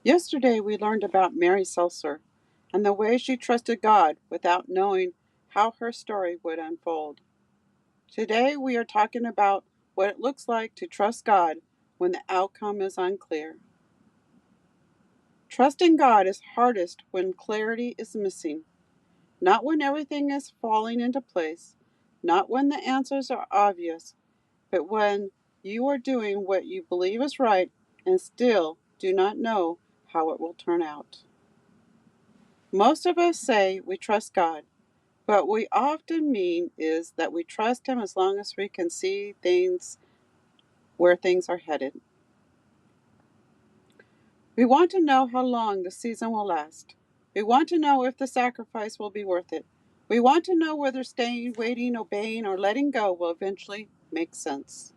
Yesterday we learned about Mary Slessor and the way she trusted God without knowing how her story would unfold. Today we are talking about what it looks like to trust God when the outcome is unclear. Trusting God is hardest when clarity is missing, not when everything is falling into place, not when the answers are obvious, but when you are doing what you believe is right and still do not know how it will turn out. Most of us say we trust God, but what we often mean is that we trust Him as long as we can see things where things are headed. We want to know how long the season will last. We want to know if the sacrifice will be worth it. We want to know whether staying, waiting, obeying, or letting go will eventually make sense.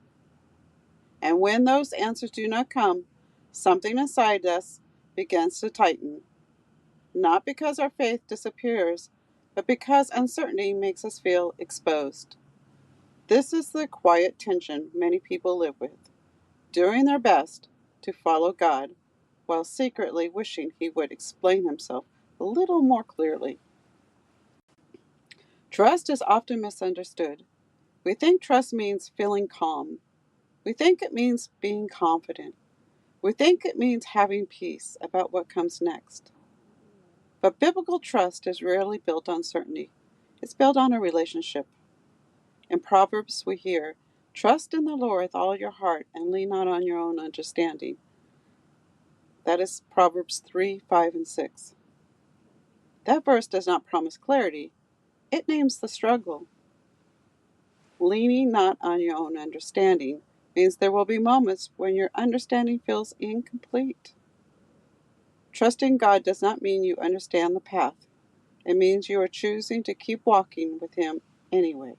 And when those answers do not come, something inside us begins to tighten. Not because our faith disappears, but because uncertainty makes us feel exposed. This is the quiet tension many people live with, doing their best to follow God while secretly wishing He would explain Himself a little more clearly. Trust is often misunderstood. We think trust means feeling calm. We think it means being confident. We think it means having peace about what comes next. But biblical trust is rarely built on certainty. It's built on a relationship. In Proverbs we hear, "Trust in the Lord with all your heart and lean not on your own understanding." That is Proverbs 3, 5, and 6. That verse does not promise clarity. It names the struggle. Leaning not on your own understanding means there will be moments when your understanding feels incomplete. Trusting God does not mean you understand the path. It means you are choosing to keep walking with Him anyway.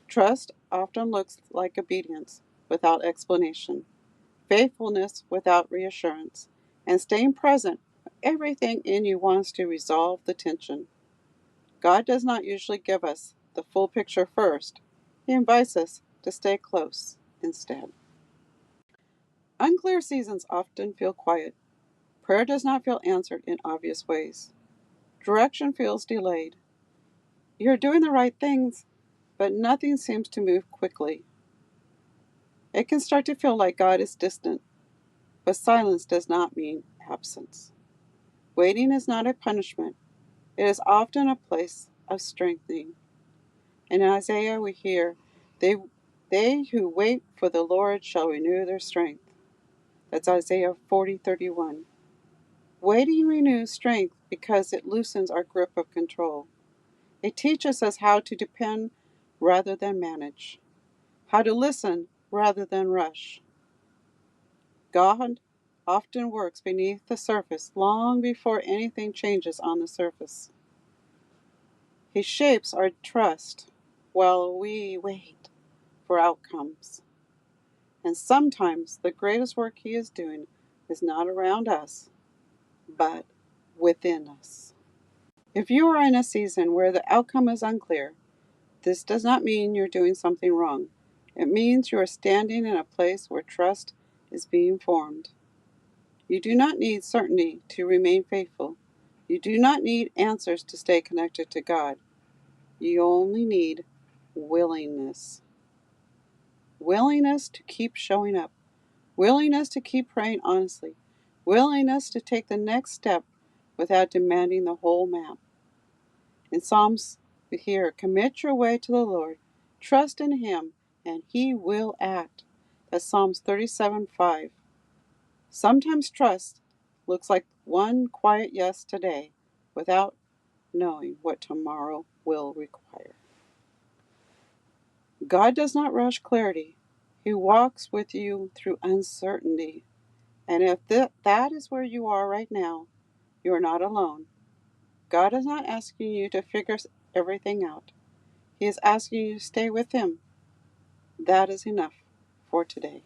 Trust often looks like obedience without explanation, faithfulness without reassurance, and staying present when everything in you wants to resolve the tension. God does not usually give us the full picture first. He invites us to stay close instead. Unclear seasons often feel quiet. Prayer does not feel answered in obvious ways. Direction feels delayed. You're doing the right things, but nothing seems to move quickly. It can start to feel like God is distant, but silence does not mean absence. Waiting is not a punishment. It is often a place of strengthening. In Isaiah we hear, they who wait for the Lord shall renew their strength. That's Isaiah 40:31. Waiting renews strength because it loosens our grip of control. It teaches us how to depend rather than manage, how to listen rather than rush. God often works beneath the surface long before anything changes on the surface. He shapes our trust while we wait for outcomes. And sometimes the greatest work He is doing is not around us, but within us. If you are in a season where the outcome is unclear, this does not mean you're doing something wrong. It means you are standing in a place where trust is being formed. You do not need certainty to remain faithful. You do not need answers to stay connected to God. You only need willingness. Willingness to keep showing up. Willingness to keep praying honestly. Willingness to take the next step without demanding the whole map. In Psalms, we hear, "Commit your way to the Lord. Trust in Him, and He will act." That's Psalms 37:5. Sometimes trust looks like one quiet yes today without knowing what tomorrow will require. God does not rush clarity. He walks with you through uncertainty. And if that is where you are right now, you are not alone. God is not asking you to figure everything out. He is asking you to stay with Him. That is enough for today.